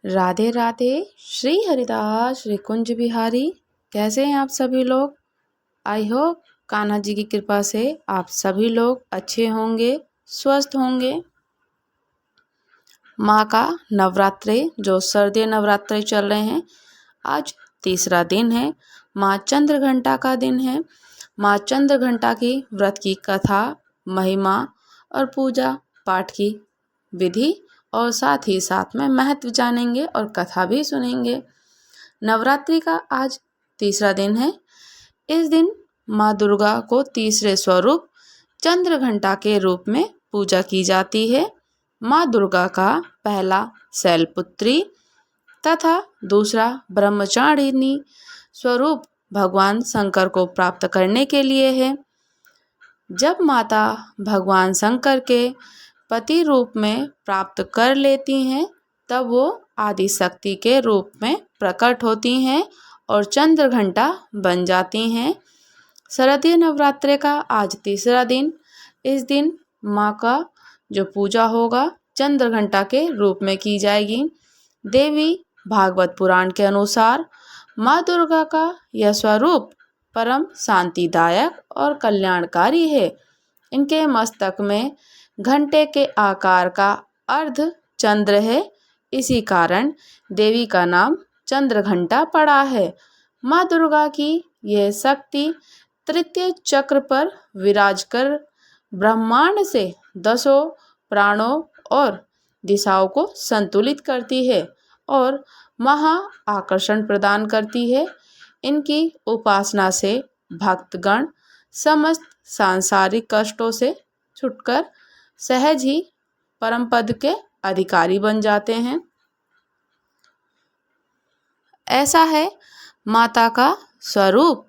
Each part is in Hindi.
राधे राधे। श्री हरिदास श्री कुंज बिहारी। कैसे हैं आप सभी लोग? आई होप कान्हा जी की कृपा से आप सभी लोग अच्छे होंगे, स्वस्थ होंगे। माँ का नवरात्रे जो शारदीय नवरात्रे चल रहे हैं, आज तीसरा दिन है। माँ चंद्रघंटा का दिन है। माँ चंद्रघंटा की व्रत की कथा, महिमा और पूजा पाठ की विधि और साथ ही साथ में महत्व जानेंगे और कथा भी सुनेंगे। नवरात्रि का आज तीसरा दिन है। इस दिन माँ दुर्गा को तीसरे स्वरूप चंद्रघंटा के रूप में पूजा की जाती है। माँ दुर्गा का पहला शैलपुत्री तथा दूसरा ब्रह्मचारिणी स्वरूप भगवान शंकर को प्राप्त करने के लिए है। जब माता भगवान शंकर के पति रूप में प्राप्त कर लेती हैं, तब वो आदि शक्ति के रूप में प्रकट होती हैं और चंद्रघंटा बन जाती हैं। शारदीय नवरात्रे का आज तीसरा दिन। इस दिन माँ का जो पूजा होगा चंद्रघंटा के रूप में की जाएगी। देवी भागवत पुराण के अनुसार माँ दुर्गा का यह स्वरूप परम शांतिदायक और कल्याणकारी है। इनके मस्तक में घंटे के आकार का अर्ध चंद्र है। इसी कारण देवी का नाम चंद्रघंटा पड़ा है। माँ दुर्गा की यह शक्ति तृतीय चक्र पर विराज कर ब्रह्मांड से दसों प्राणों और दिशाओं को संतुलित करती है और महा आकर्षण प्रदान करती है। इनकी उपासना से भक्तगण समस्त सांसारिक कष्टों से छुटकर सहज ही परम पद के अधिकारी बन जाते हैं। ऐसा है माता का स्वरूप।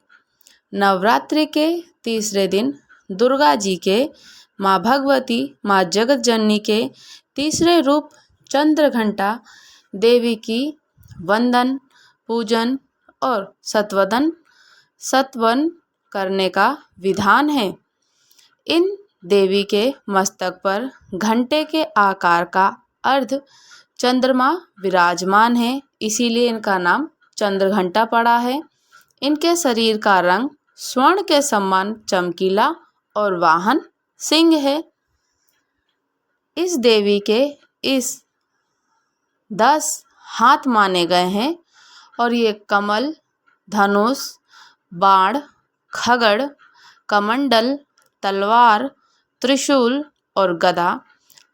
नवरात्रि के तीसरे दिन दुर्गा जी के माँ भगवती, माँ जगत जननी के तीसरे रूप चंद्रघंटा देवी की वंदन, पूजन और सत्वन करने का विधान है। इन देवी के मस्तक पर घंटे के आकार का अर्ध चंद्रमा विराजमान है, इसीलिए इनका नाम चंद्रघंटा पड़ा है। इनके शरीर का रंग स्वर्ण के समान चमकीला और वाहन सिंह है। इस देवी के इस 10 हाथ माने गए हैं और ये कमल, धनुष, बाण, खगड़, कमंडल, तलवार, त्रिशूल और गदा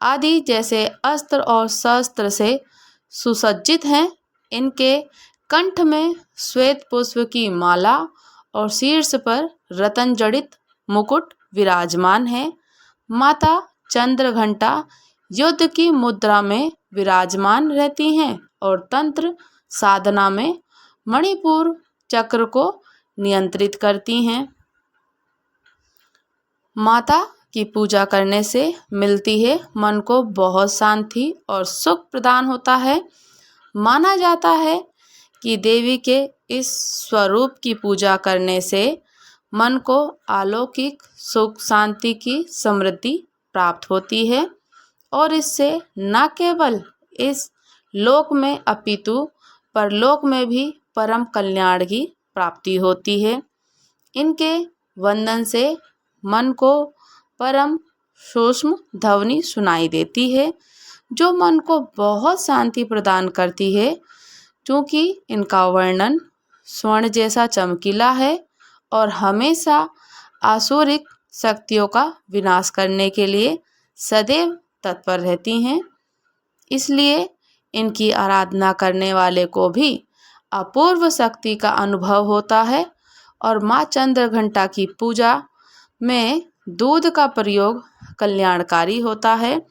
आदि जैसे अस्त्र और शस्त्र से सुसज्जित हैं। इनके कंठ में श्वेत पुष्प की माला और शीर्ष पर रतन जड़ित मुकुट विराजमान है। माता चंद्रघंटा युद्ध की मुद्रा में विराजमान रहती हैं और तंत्र साधना में मणिपुर चक्र को नियंत्रित करती हैं। माता की पूजा करने से मिलती है मन को बहुत शांति और सुख प्रदान होता है। माना जाता है कि देवी के इस स्वरूप की पूजा करने से मन को अलौकिक सुख शांति की समृद्धि प्राप्त होती है और इससे न केवल इस लोक में अपितु परलोक में भी परम कल्याण की प्राप्ति होती है। इनके वंदन से मन को परम सूक्ष्म ध्वनि सुनाई देती है, जो मन को बहुत शांति प्रदान करती है। क्योंकि इनका वर्णन स्वर्ण जैसा चमकीला है और हमेशा आसुरिक शक्तियों का विनाश करने के लिए सदैव तत्पर रहती हैं। इसलिए इनकी आराधना करने वाले को भी अपूर्व शक्ति का अनुभव होता है और माँ चंद्रघंटा की पूजा में दूध का प्रयोग कल्याणकारी होता है।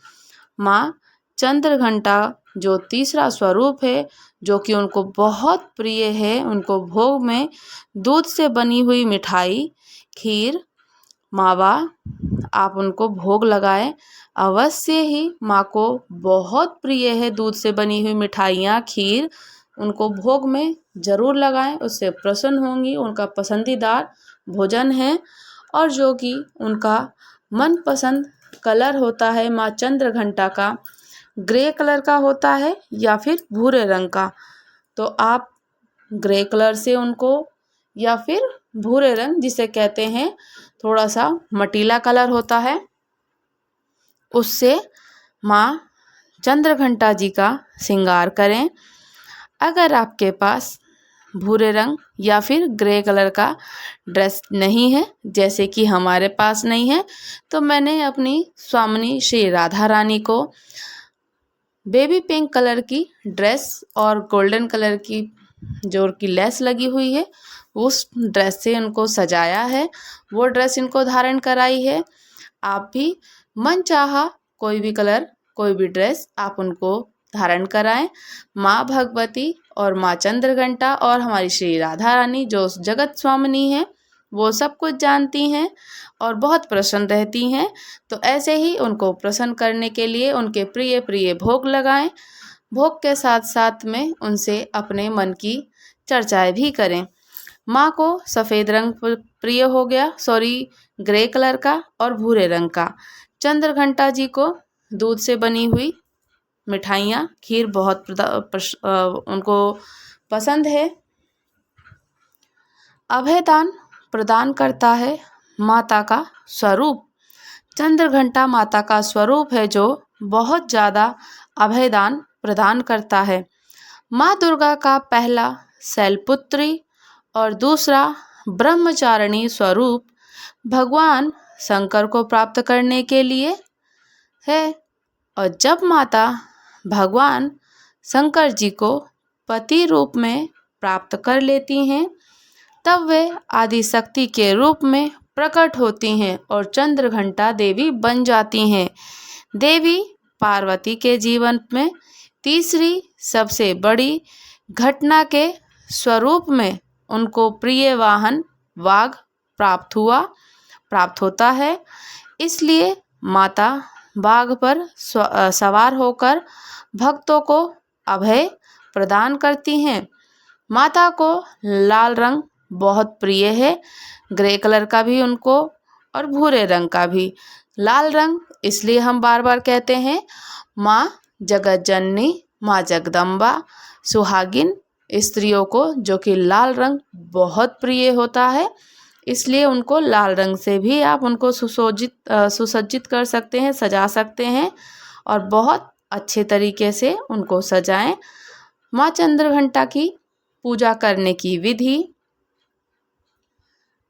माँ चंद्रघंटा जो तीसरा स्वरूप है, जो कि उनको बहुत प्रिय है, उनको भोग में दूध से बनी हुई मिठाई, खीर, मावा आप उनको भोग लगाएं। अवश्य ही माँ को बहुत प्रिय है दूध से बनी हुई मिठाइयाँ, खीर उनको भोग में ज़रूर लगाएं, उससे प्रसन्न होंगी। उनका पसंदीदार भोजन है और जो कि उनका मनपसंद कलर होता है माँ चंद्रघंटा का ग्रे कलर का होता है या फिर भूरे रंग का। तो आप ग्रे कलर से उनको, या फिर भूरे रंग जिसे कहते हैं थोड़ा सा मटीला कलर होता है, उससे माँ चंद्रघंटा जी का श्रृंगार करें। अगर आपके पास भूरे रंग या फिर ग्रे कलर का ड्रेस नहीं है, जैसे कि हमारे पास नहीं है, तो मैंने अपनी स्वामिनी श्री राधा रानी को बेबी पिंक कलर की ड्रेस और गोल्डन कलर की जो उनकी लेस लगी हुई है उस ड्रेस से उनको सजाया है, वो ड्रेस इनको धारण कराई है। आप भी मन चाहा कोई भी कलर, कोई भी ड्रेस आप उनको धारण कराएं। माँ भगवती और माँ चंद्रघंटा और हमारी श्री राधा रानी जो जगत स्वामिनी है वो सब कुछ जानती हैं और बहुत प्रसन्न रहती हैं। तो ऐसे ही उनको प्रसन्न करने के लिए उनके प्रिय प्रिय भोग लगाएं। भोग के साथ साथ में उनसे अपने मन की चर्चाएं भी करें। माँ को सफ़ेद रंग प्रिय हो गया, ग्रे कलर का और भूरे रंग का। चंद्रघंटा जी को दूध से बनी हुई मिठाइयाँ, खीर बहुत उनको पसंद है। अभयदान प्रदान करता है माता का स्वरूप। चंद्रघंटा माता का स्वरूप है जो बहुत ज़्यादा अभयदान प्रदान करता है। माँ दुर्गा का पहला शैलपुत्री और दूसरा ब्रह्मचारिणी स्वरूप भगवान शंकर को प्राप्त करने के लिए है। और जब माता भगवान शंकर जी को पति रूप में प्राप्त कर लेती हैं, तब वे आदि शक्ति के रूप में प्रकट होती हैं और चंद्रघंटा देवी बन जाती हैं। देवी पार्वती के जीवन में तीसरी सबसे बड़ी घटना के स्वरूप में उनको प्रिय वाहन वाघ प्राप्त होता है। इसलिए माता बाघ पर सवार होकर भक्तों को अभय प्रदान करती हैं। माता को लाल रंग बहुत प्रिय है, ग्रे कलर का भी उनको और भूरे रंग का भी। लाल रंग इसलिए हम बार बार कहते हैं माँ जगत जननी, माँ जगदम्बा, सुहागिन स्त्रियों को जो कि लाल रंग बहुत प्रिय होता है, इसलिए उनको लाल रंग से भी आप उनको सुसज्जित कर सकते हैं, सजा सकते हैं और बहुत अच्छे तरीके से उनको सजाएं। माँ चंद्रघंटा की पूजा करने की विधि: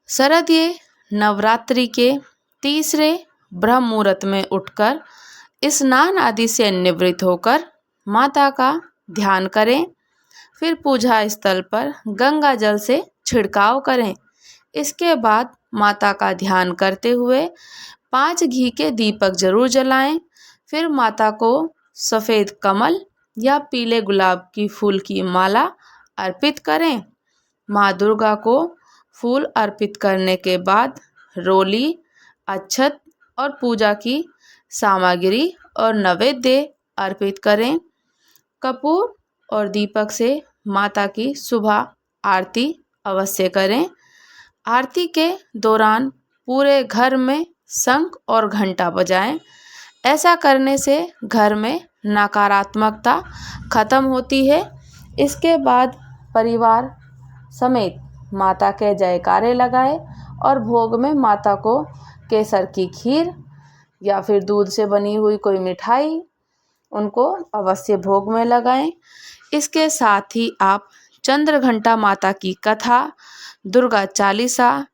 शरदीय नवरात्रि के तीसरे ब्रह्म मुहूर्त में उठकर स्नान आदि से निवृत्त होकर माता का ध्यान करें। फिर पूजा स्थल पर गंगा जल से छिड़काव करें। इसके बाद माता का ध्यान करते हुए 5 घी के दीपक जरूर जलाएं। फिर माता को सफ़ेद कमल या पीले गुलाब की फूल की माला अर्पित करें। माँ दुर्गा को फूल अर्पित करने के बाद रोली, अक्षत और पूजा की सामग्री और नैवेद्य अर्पित करें। कपूर और दीपक से माता की सुबह आरती अवश्य करें। आरती के दौरान पूरे घर में शंख और घंटा बजाएं। ऐसा करने से घर में नकारात्मकता खत्म होती है। इसके बाद परिवार समेत माता के जयकारे लगाएं और भोग में माता को केसर की खीर या फिर दूध से बनी हुई कोई मिठाई उनको अवश्य भोग में लगाएं। इसके साथ ही आप चंद्रघंटा माता की कथा, दुर्गा चालीसा,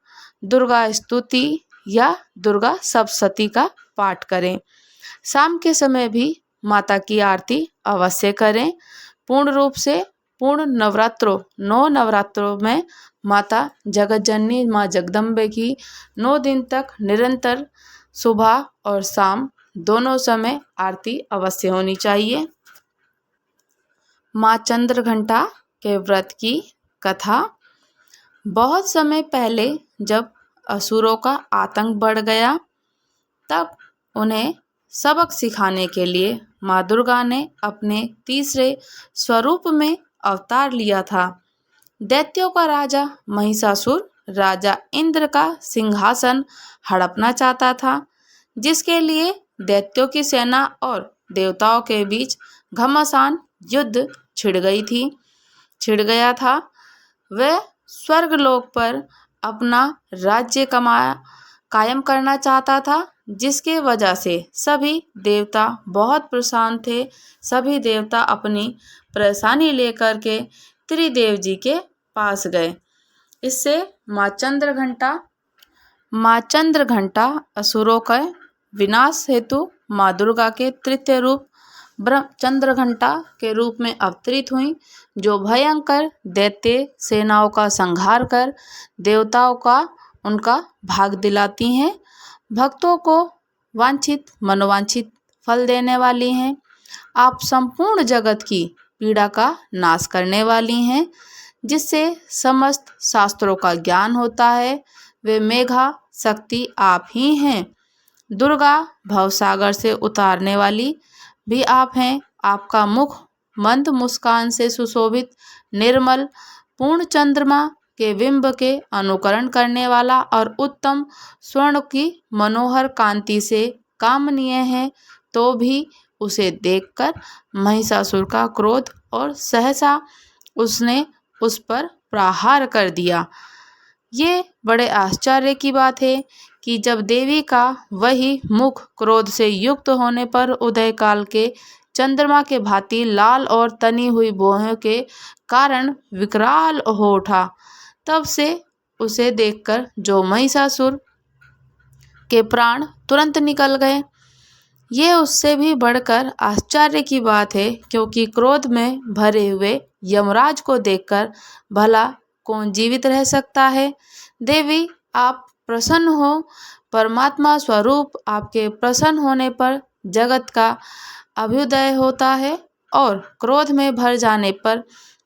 दुर्गा स्तुति या दुर्गा सप्तशती का पाठ करें। शाम के समय भी माता की आरती अवश्य करें। पूर्ण रूप से पूर्ण नवरात्रों 9 नवरात्रों में माता जगत जननी माँ जगदम्बे की 9 दिन तक निरंतर सुबह और शाम दोनों समय आरती अवश्य होनी चाहिए। माँ चंद्रघंटा के व्रत की कथा: बहुत समय पहले जब असुरों का आतंक बढ़ गया, तब उन्हें सबक सिखाने के लिए माँ दुर्गा ने अपने तीसरे स्वरूप में अवतार लिया था। दैत्यों का राजा महिषासुर राजा इंद्र का सिंहासन हड़पना चाहता था, जिसके लिए दैत्यों की सेना और देवताओं के बीच घमासान युद्ध छिड़ गया था। वह स्वर्गलोक पर अपना राज्य कायम करना चाहता था, जिसके वजह से सभी देवता बहुत परेशान थे। सभी देवता अपनी परेशानी लेकर के त्रिदेव जी के पास गए। इससे माँ चंद्रघंटा असुरों के विनाश हेतु माँ दुर्गा के तृतीय रूप चंद्रघंटा के रूप में अवतरित हुई, जो भयंकर दैत्य सेनाओं का संहार कर देवताओं का उनका भाग दिलाती हैं। भक्तों को वांछित मनोवांछित फल देने वाली हैं। आप संपूर्ण जगत की पीड़ा का नाश करने वाली हैं, जिससे समस्त शास्त्रों का ज्ञान होता है। वे मेघा शक्ति आप ही हैं। दुर्गा भवसागर से उतारने वाली भी आप हैं। आपका मुख मंद मुस्कान से सुशोभित, निर्मल, पूर्ण चंद्रमा के बिंब के अनुकरण करने वाला और उत्तम स्वर्ण की मनोहर कांति से कामनीय है। तो भी उसे देखकर महिषासुर का क्रोध और सहसा उसने उस पर प्रहार कर दिया। ये बड़े आश्चर्य की बात है कि जब देवी का वही मुख क्रोध से युक्त होने पर उदय काल के चंद्रमा के भांति लाल और तनी हुई भौहों के कारण विकराल हो उठा, तब से उसे देखकर जो महिषासुर के प्राण तुरंत निकल गए। ये उससे भी बढ़कर आश्चर्य की बात है, क्योंकि क्रोध में भरे हुए यमराज को देखकर भला कौन जीवित रह सकता है। देवी आप प्रसन्न हो। परमात्मा स्वरूप आपके प्रसन्न होने पर जगत का अभ्युदय होता है और क्रोध में भर जाने पर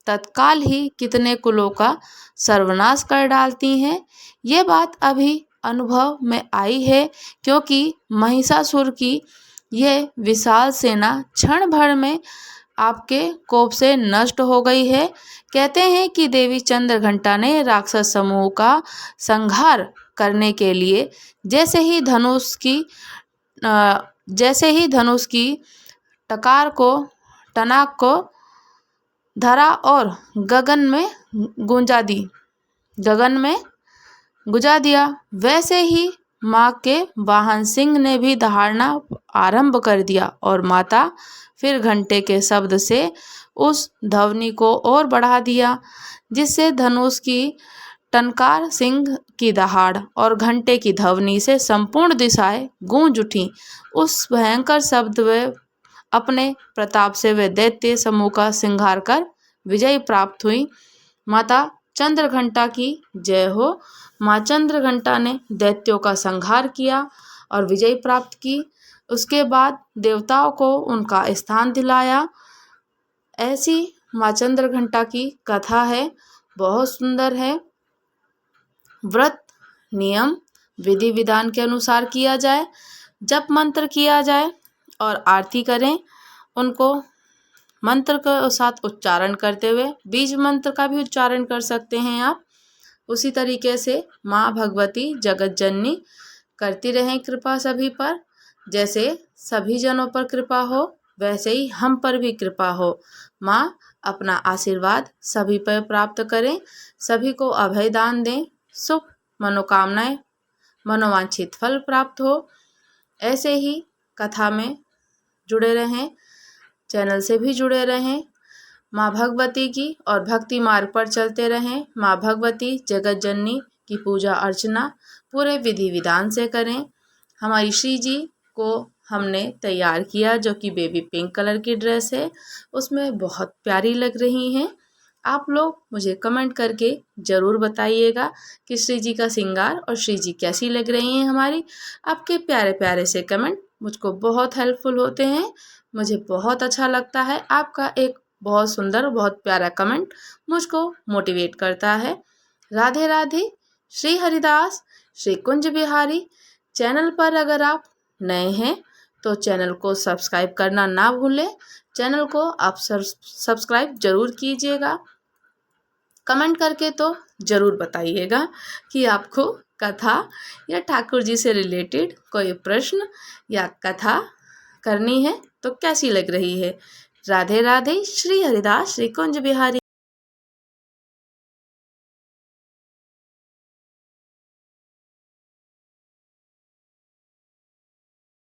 तत्काल ही कितने कुलों का सर्वनाश कर डालती हैं। ये बात अभी अनुभव में आई है, क्योंकि महिषासुर की यह विशाल सेना क्षण भर में आपके कोप से नष्ट हो गई है। कहते हैं कि देवी चंद्रघंटा ने राक्षस समूह का संहार करने के लिए जैसे ही धनुष की टनाक को धरा और गगन में गुंजा दिया, वैसे ही माँ के वाहन सिंह ने भी दहाड़ना आरंभ कर दिया और माता फिर घंटे के शब्द से उस ध्वनि को और बढ़ा दिया, जिससे धनुष की टनकार, सिंह की दहाड़ और घंटे की ध्वनि से संपूर्ण दिशाएं गूंज उठी। उस भयंकर शब्द वे अपने प्रताप से वे दैत्य समूह का संहार कर विजय प्राप्त हुई। माता चंद्रघंटा की जय हो। माँ चंद्रघंटा ने दैत्यों का संहार किया और विजय प्राप्त की। उसके बाद देवताओं को उनका स्थान दिलाया। ऐसी माँ चंद्रघंटा की कथा है, बहुत सुंदर है। व्रत नियम विधि विधान के अनुसार किया जाए, जप मंत्र किया जाए और आरती करें। उनको मंत्र के साथ उच्चारण करते हुए बीज मंत्र का भी उच्चारण कर सकते हैं आप। उसी तरीके से माँ भगवती जगत जननी करती रहें कृपा सभी पर। जैसे सभी जनों पर कृपा हो, वैसे ही हम पर भी कृपा हो। माँ अपना आशीर्वाद सभी पर प्राप्त करें, सभी को अभय दान दें, सुख मनोकामनाएं मनोवांछित फल प्राप्त हो। ऐसे ही कथा में जुड़े रहें, चैनल से भी जुड़े रहें। माँ भगवती की और भक्ति मार्ग पर चलते रहें। माँ भगवती जगत जननी की पूजा अर्चना पूरे विधि विधान से करें। हमारी श्री जी को हमने तैयार किया, जो कि बेबी पिंक कलर की ड्रेस है, उसमें बहुत प्यारी लग रही हैं। आप लोग मुझे कमेंट करके ज़रूर बताइएगा कि श्री जी का श्रृंगार और श्री जी कैसी लग रही हैं हमारी। आपके प्यारे प्यारे से कमेंट मुझको बहुत हेल्पफुल होते हैं, मुझे बहुत अच्छा लगता है। आपका एक बहुत सुंदर बहुत प्यारा कमेंट मुझको मोटिवेट करता है। राधे राधे। श्री हरिदास श्री कुंज बिहारी चैनल पर अगर आप नए हैं तो चैनल को सब्सक्राइब करना ना भूलें। चैनल को आप सब्सक्राइब जरूर कीजिएगा। कमेंट करके तो ज़रूर बताइएगा कि आपको कथा या ठाकुर जी से रिलेटेड कोई प्रश्न या कथा करनी है तो कैसी लग रही है। राधे राधे। श्री हरिदास श्री कुंज बिहारी।